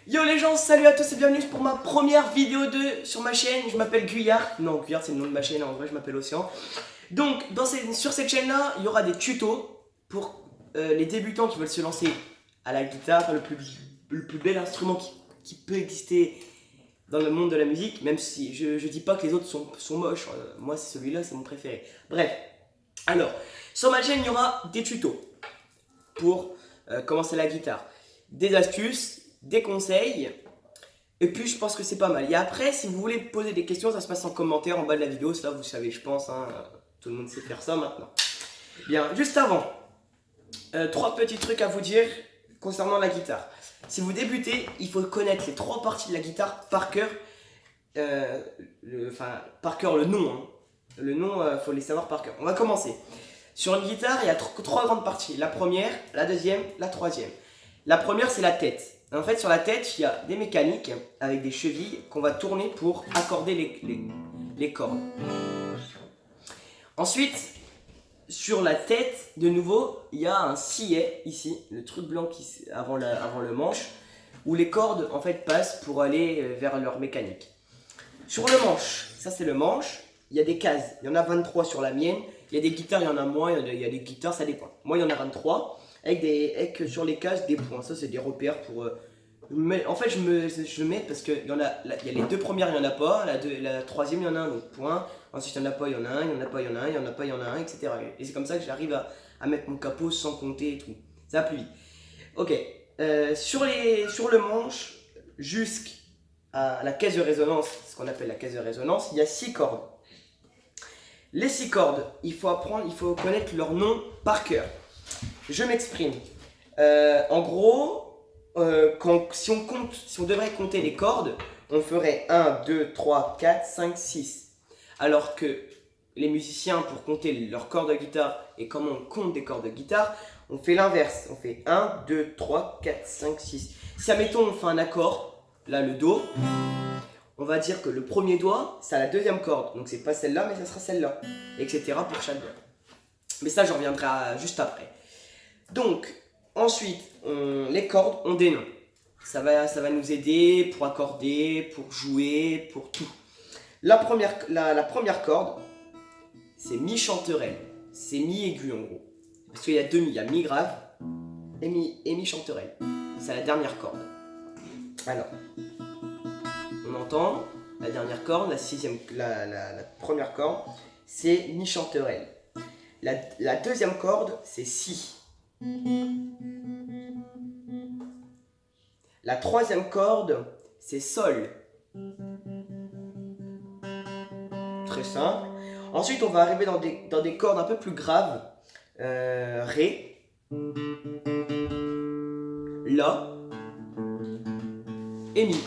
Yo les gens, salut à tous et bienvenue pour ma première vidéo sur ma chaîne. Je m'appelle Guyard. Non, Guyard c'est le nom de ma chaîne, en vrai je m'appelle Océan. Donc sur cette chaîne là, il y aura des tutos pour les débutants qui veulent se lancer à la guitare, le plus bel instrument qui peut exister dans le monde de la musique. Même si je dis pas que les autres sont moches, moi c'est celui-là, c'est mon préféré. Bref, alors sur ma chaîne il y aura des tutos pour commencer la guitare, des astuces, des conseils, et puis je pense que c'est pas mal. Et après, si vous voulez poser des questions, ça se passe en commentaire en bas de la vidéo, ça vous savez, je pense, hein, tout le monde sait faire ça maintenant. Bien, juste avant, 3 petits trucs à vous dire concernant la guitare. Si vous débutez, il faut connaître les 3 parties de la guitare par cœur, par cœur le nom, hein. Le nom, faut les savoir par cœur. On va commencer. Sur une guitare, il y a 3 grandes parties. La première, la deuxième, la troisième. La première, c'est la tête. En fait, sur la tête, il y a des mécaniques avec des chevilles qu'on va tourner pour accorder les cordes. Ensuite, sur la tête, de nouveau, il y a un sillet ici, le truc blanc avant le manche, où les cordes en fait passent pour aller vers leur mécanique. Sur le manche, ça c'est le manche, il y a des cases, il y en a 23 sur la mienne, il y a des guitares, il y en a moins, il y a des guitares, ça dépend. Moi, il y en a 23, avec sur les cases des points, ça c'est des repères pour... en fait, je mets parce qu'il y a les 2 premières, il n'y en a pas, la troisième, il y en a un, donc point. Ensuite, il n'y en a pas, il y en a un, il n'y en a pas, il y en a un, il n'y en a pas, il y en a un, etc. Et c'est comme ça que j'arrive à mettre mon capot sans compter et tout. Ça va plus vite. Ok, sur le manche, jusqu'à la caisse de résonance, ce qu'on appelle la caisse de résonance, il y a 6 cordes. Les 6 cordes, il faut connaître leur nom par cœur. Je m'exprime. En gros, si on devrait compter les cordes, on ferait 1, 2, 3, 4, 5, 6. Alors que les musiciens, pour compter leurs cordes de guitare et comment on compte des cordes de guitare, on fait l'inverse. On fait 1, 2, 3, 4, 5, 6. Si admettons on fait un accord, là le Do, on va dire que le premier doigt, c'est la deuxième corde. Donc c'est pas celle-là, mais ça sera celle-là. Etc. pour chaque doigt. Mais ça, j'en reviendrai juste après. Donc, ensuite, les cordes ont des noms. Ça va nous aider pour accorder, pour jouer, pour tout. La première corde, c'est mi chanterelle. C'est mi aigu en gros. Parce qu'il y a 2 mi. Il y a mi grave et mi chanterelle. C'est la dernière corde. Alors, on entend la dernière corde, la première corde, c'est mi chanterelle. La deuxième corde, c'est si. La troisième corde, c'est sol. Très simple. Ensuite, on va arriver dans des cordes un peu plus graves. Ré, La et Mi.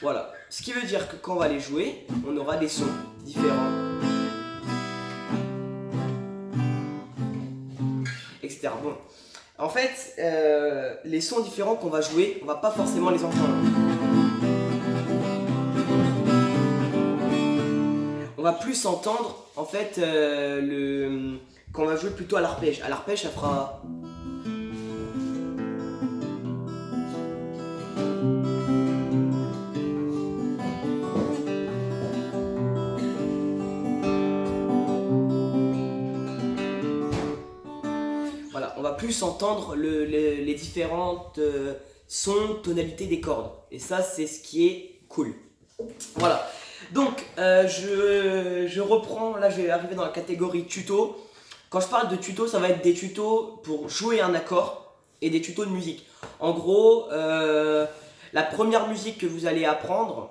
Voilà. Ce qui veut dire que quand on va les jouer, on aura des sons différents, etc. Bon. En fait, les sons différents qu'on va jouer, on va pas forcément les entendre. On va plus entendre, en fait, quand on va jouer plutôt à l'arpège. À l'arpège, ça fera... Voilà, on va plus entendre les différentes sons, tonalités des cordes. Et ça, c'est ce qui est cool. Voilà. Donc, je reprends, là je vais arriver dans la catégorie tuto. Quand je parle de tuto, ça va être des tutos pour jouer un accord et des tutos de musique. En gros, la première musique que vous allez apprendre,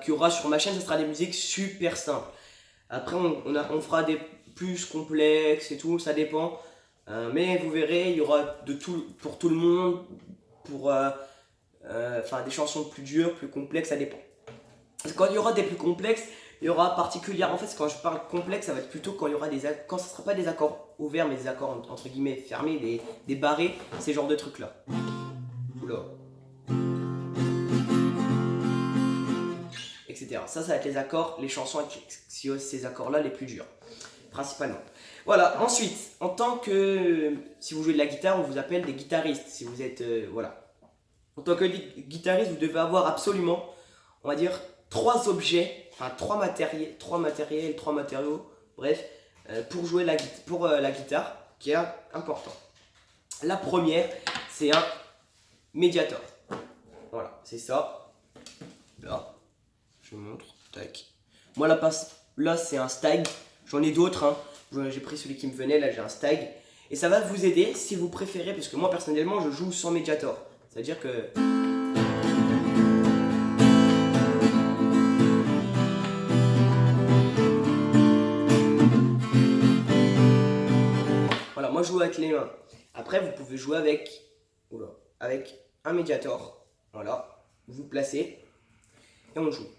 qu'il y aura sur ma chaîne, ce sera des musiques super simples. Après, on fera des plus complexes et tout, ça dépend. Mais vous verrez, il y aura de tout pour tout le monde, pour des chansons plus dures, plus complexes, ça dépend. Quand il y aura des plus complexes, il y aura particulièrement, en fait quand je parle complexe, ça va être plutôt quand il y aura quand ce ne sera pas des accords ouverts, mais des accords entre guillemets fermés, des barrés, ces genres de trucs là. Oula. Etc. Ça va être les accords, les chansons avec ces accords là les plus durs, principalement. Voilà, ensuite, en tant que... Si vous jouez de la guitare, on vous appelle des guitaristes. Si vous êtes... voilà. En tant que guitariste, vous devez avoir absolument, on va dire, trois objets, enfin trois matériaux, bref, pour jouer la guitare, qui est important. La première, c'est un médiator. Voilà, c'est ça. Là, je vous montre. Tac. Moi, là c'est un stag. J'en ai d'autres, hein. J'ai pris celui qui me venait, là j'ai un stag. Et ça va vous aider si vous préférez, parce que moi personnellement je joue sans médiator. C'est-à-dire que... Voilà, moi je joue avec les mains. Après vous pouvez jouer avec un médiator. Voilà, vous placez et on joue.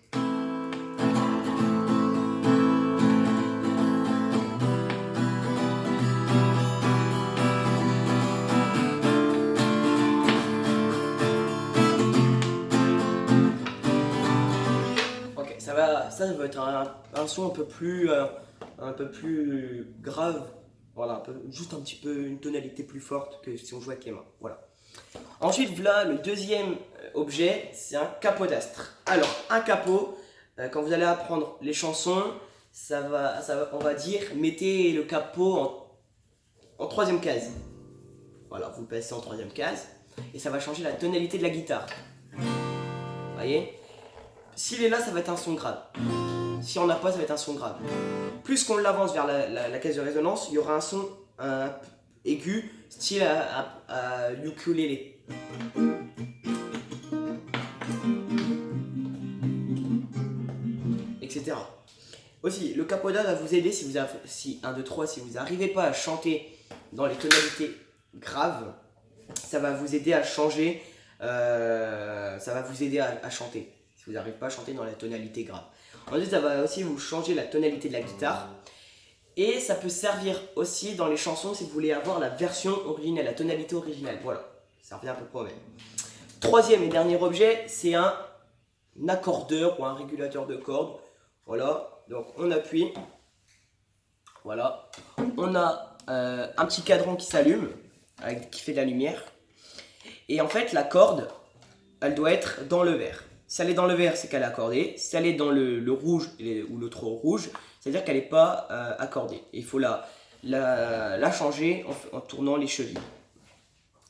Ça va être un son un peu plus grave, voilà, juste un petit peu une tonalité plus forte que si on jouait avec les mains, voilà. Ensuite, voilà le deuxième objet, c'est un capodastre. Alors, un capot, quand vous allez apprendre les chansons, on va dire, mettez le capot en troisième case. Voilà, vous le passez en troisième case, et ça va changer la tonalité de la guitare. Vous voyez ? S'il est là, ça va être un son grave. Si on n'a pas, ça va être un son grave. Plus qu'on l'avance vers la caisse de résonance, il y aura un son aigu, style à ukulélé. Etc. Aussi, le capoda va vous aider si vous n'arrivez pas à chanter dans les tonalités graves, ça va vous aider à changer, ça va vous aider à chanter. Vous n'arrivez pas à chanter dans la tonalité grave. Ensuite, ça va aussi vous changer la tonalité de la guitare. Et ça peut servir aussi dans les chansons si vous voulez avoir la version originale, la tonalité originale. Voilà, ça revient à peu près au même. Troisième et dernier objet, c'est un accordeur ou un régulateur de cordes. Voilà, donc on appuie. Voilà, on a un petit cadran qui s'allume, qui fait de la lumière. Et en fait, la corde, elle doit être dans le vert. Si elle est dans le vert, c'est qu'elle est accordée. Si elle est dans le rouge ou le trop rouge, c'est-à-dire qu'elle n'est pas accordée. Il faut la changer en tournant les chevilles.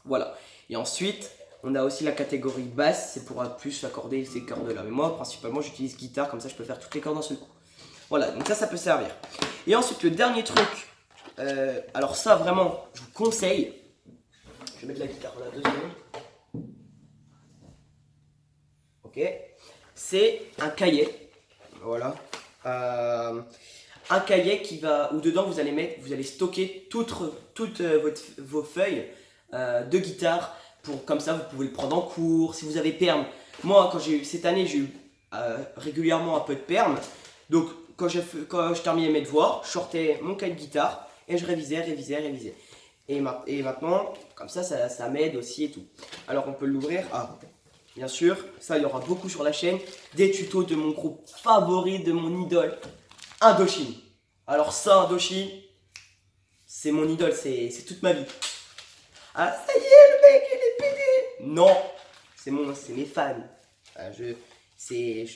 Voilà. Et ensuite, on a aussi la catégorie basse, c'est pour plus accorder ces cordes-là. Mais moi, principalement, j'utilise guitare, comme ça je peux faire toutes les cordes d'un seul coup. Voilà, donc ça peut servir. Et ensuite, le dernier truc, alors ça, vraiment, je vous conseille. Je vais mettre la guitare là, 2 secondes. Ok, c'est un cahier, voilà, un cahier où dedans vous allez stocker toutes vos feuilles de guitare, comme ça vous pouvez le prendre en cours, si vous avez perm. Moi, cette année, j'ai eu régulièrement un peu de perm, donc quand je terminais mes devoirs, je sortais mon cahier de guitare et je révisais. Et maintenant, comme ça m'aide aussi et tout. Alors on peut l'ouvrir. Bien sûr, ça il y aura beaucoup sur la chaîne, des tutos de mon groupe favori, de mon idole, Indochine. Alors ça, Indochine, c'est mon idole, c'est toute ma vie. Ah ça y est, le mec il est pédé. Non, c'est mes fans. Je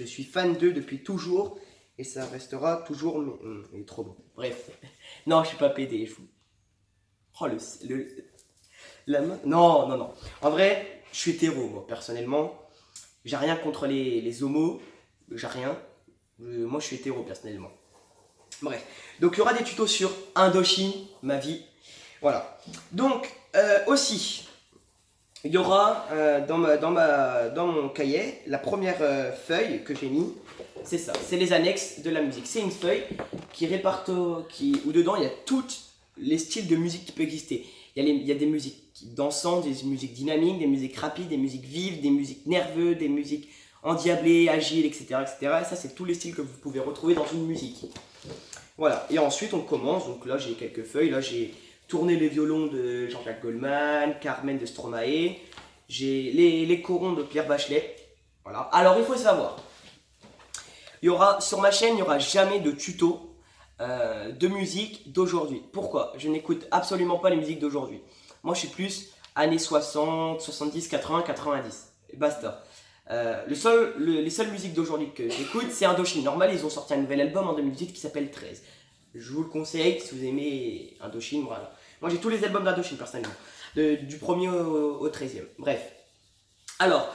suis fan d'eux depuis toujours et ça restera toujours, mais il est trop bon. Bref, non je suis pas pédé, je vous... Oh la main, non. En vrai... Je suis hétéro, moi, personnellement. J'ai rien contre les homos. J'ai rien. Moi, je suis hétéro, personnellement. Bref. Donc, il y aura des tutos sur Indochine, ma vie. Voilà. Donc, aussi, il y aura dans mon cahier, la première feuille que j'ai mis, c'est ça. C'est les annexes de la musique. C'est une feuille où dedans, il y a tous les styles de musique qui peuvent exister. Il y a des musiques dansantes, des musiques dynamiques, des musiques rapides, des musiques vives, des musiques nerveuses, des musiques endiablées, agiles, etc. Et ça, c'est tous les styles que vous pouvez retrouver dans une musique. Voilà. Et ensuite, on commence. Donc là, j'ai quelques feuilles. Là, j'ai tourné les violons de Jean-Jacques Goldman, Carmen de Stromae. J'ai les corons de Pierre Bachelet. Voilà. Alors, il faut savoir, sur ma chaîne, il n'y aura jamais de tuto de musique d'aujourd'hui. Pourquoi? Je n'écoute absolument pas les musiques d'aujourd'hui. Moi, je suis plus années 60, 70, 80, 90. Et basta. Les seules musiques d'aujourd'hui que j'écoute, c'est Indochine. Normal, ils ont sorti un nouvel album en 2018 qui s'appelle 13. Je vous le conseille si vous aimez Indochine. Voilà. Moi, j'ai tous les albums d'Indochine personnellement. Du premier au 13e. Bref. Alors,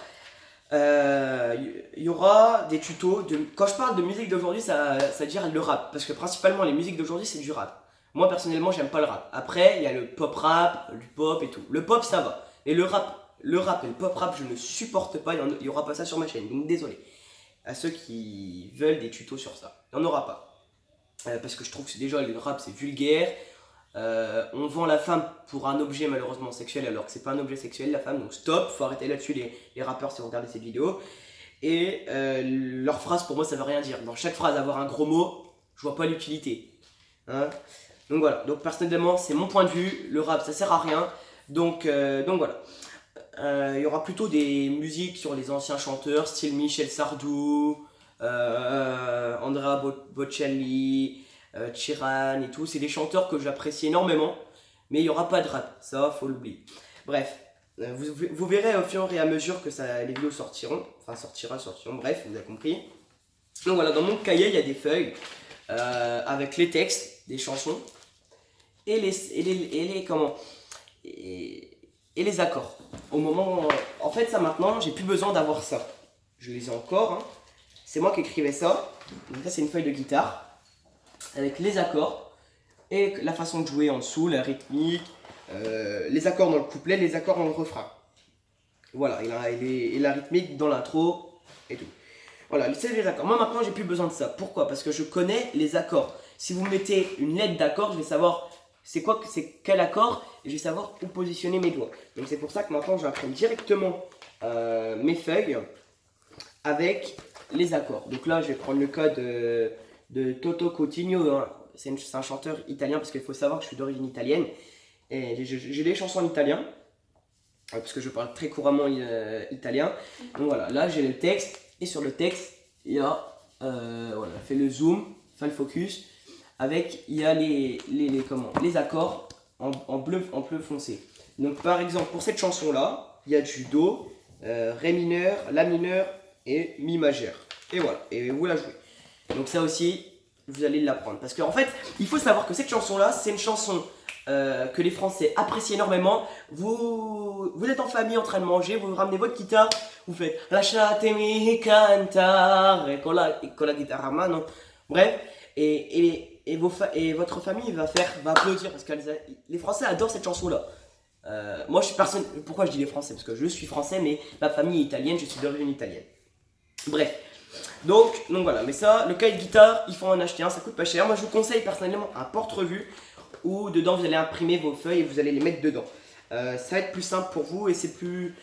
y aura des tutos. Quand je parle de musique d'aujourd'hui, ça veut dire le rap. Parce que principalement, les musiques d'aujourd'hui, c'est du rap. Moi, personnellement, j'aime pas le rap. Après, il y a le pop rap, du pop et tout. Le pop, ça va. Et le rap et le pop rap, je ne supporte pas. Il n'y aura pas ça sur ma chaîne. Donc, désolé. À ceux qui veulent des tutos sur ça. Il n'y en aura pas. Parce que je trouve que déjà, le rap, c'est vulgaire. On vend la femme pour un objet malheureusement sexuel alors que c'est pas un objet sexuel la femme, donc stop, faut arrêter là-dessus les rappeurs si vous regardez cette vidéo. Et leur phrase pour moi ça veut rien dire. Dans chaque phrase avoir un gros mot, je vois pas l'utilité. Hein, donc voilà, donc personnellement c'est mon point de vue, le rap ça sert à rien. Donc voilà. Il y aura plutôt des musiques sur les anciens chanteurs, style Michel Sardou, Andrea Bocelli, Chiran et tout, c'est des chanteurs que j'apprécie énormément, mais il n'y aura pas de rap, ça faut l'oublier. Bref, vous verrez au fur et à mesure que les vidéos sortiront, bref, vous avez compris. Donc voilà, dans mon cahier il y a des feuilles avec les textes des chansons et les accords. Au moment, en fait ça maintenant, j'ai plus besoin d'avoir ça. Je les ai encore, hein. C'est moi qui écrivais ça. Donc là c'est une feuille de guitare avec les accords et la façon de jouer en dessous, la rythmique, les accords dans le couplet, les accords dans le refrain. Voilà, et la rythmique dans l'intro et tout. Voilà, c'est les accords. Moi maintenant j'ai plus besoin de ça. Pourquoi? Parce que je connais les accords. Si vous mettez une lettre d'accord, je vais savoir c'est quel accord et je vais savoir où positionner mes doigts. Donc c'est pour ça que maintenant j'imprime directement mes feuilles avec les accords. Donc là je vais prendre le code de Toto Cutugno, hein. C'est un chanteur italien parce qu'il faut savoir que je suis d'origine italienne et j'ai des chansons en italien parce que je parle très couramment italien. Donc voilà, là j'ai le texte et sur le texte il y a voilà, fait le zoom, fait le focus avec il y a les accords en bleu foncé. Donc par exemple pour cette chanson là il y a du do, ré mineur, la mineur et mi majeur et voilà, et vous la jouez. Donc ça aussi, vous allez l'apprendre. Parce qu'en fait, il faut savoir que cette chanson-là, c'est une chanson que les Français apprécient énormément. Vous êtes en famille en train de manger, vous ramenez votre guitare, vous faites Lasciatemi cantare con la guitare a mano. Bref, et votre famille va applaudir parce que les Français adorent cette chanson-là. Moi, je suis personne. Pourquoi je dis les Français? Parce que je suis français, mais ma famille est italienne, je suis d'origine italienne. Bref. Donc voilà, mais ça, le cahier de guitare, il faut en acheter un, ça coûte pas cher. Moi je vous conseille personnellement un porte-revue où dedans vous allez imprimer vos feuilles et vous allez les mettre dedans. Ça va être plus simple pour vous et c'est plus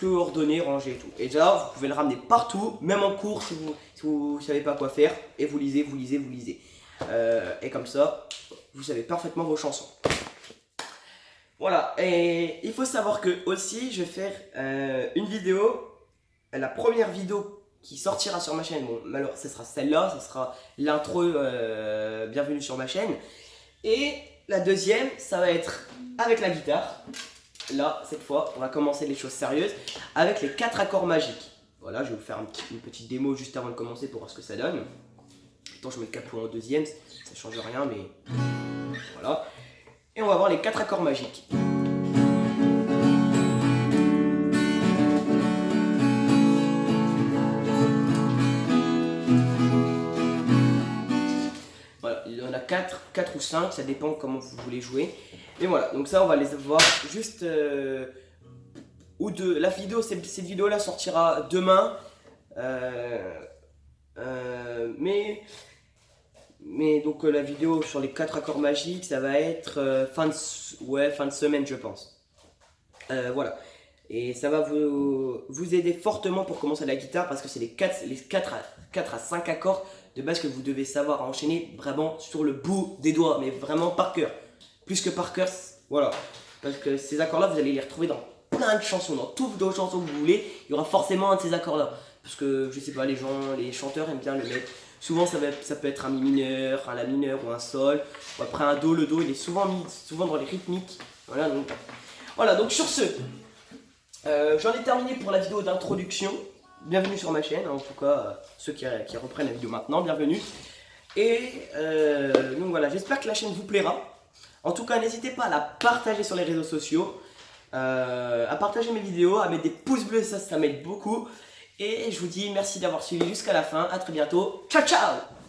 ordonné, rangé et tout. Et déjà vous pouvez le ramener partout, même en cours si vous savez pas quoi faire et vous lisez. Et comme ça, vous savez parfaitement vos chansons. Voilà, et il faut savoir que aussi je vais faire une vidéo, la première vidéo qui sortira sur ma chaîne, bon, alors ce sera celle-là, ce sera l'intro bienvenue sur ma chaîne. Et la deuxième, ça va être avec la guitare. Là, cette fois, on va commencer les choses sérieuses avec les 4 accords magiques. Voilà, je vais vous faire une petite démo juste avant de commencer pour voir ce que ça donne. Attends, je mets le capot en deuxième, ça change rien, mais voilà. Et on va voir les 4 accords magiques. Il y en a 4 ou 5, ça dépend comment vous voulez jouer. Et voilà, donc ça on va les voir juste la vidéo, cette vidéo là sortira demain. Mais donc la vidéo sur les 4 accords magiques, ça va être fin de semaine je pense. Voilà. Et ça va vous aider fortement pour commencer la guitare parce que c'est les 4 à 5 accords de base que vous devez savoir enchaîner vraiment sur le bout des doigts, mais vraiment par cœur. Plus que par cœur, voilà. Parce que ces accords-là, vous allez les retrouver dans plein de chansons, dans toutes les chansons que vous voulez, il y aura forcément un de ces accords-là. Parce que, je sais pas, les chanteurs aiment bien le mettre Souvent ça peut être un mi mineur, un la mineur ou un sol. Ou après un do, le do il est souvent mis dans les rythmiques. Voilà, donc sur ce, j'en ai terminé pour la vidéo d'introduction. Bienvenue sur ma chaîne, en tout cas ceux qui reprennent la vidéo maintenant, bienvenue. Et donc voilà, j'espère que la chaîne vous plaira. En tout cas, n'hésitez pas à la partager sur les réseaux sociaux, à partager mes vidéos, à mettre des pouces bleus, ça m'aide beaucoup. Et je vous dis merci d'avoir suivi jusqu'à la fin, à très bientôt, ciao ciao!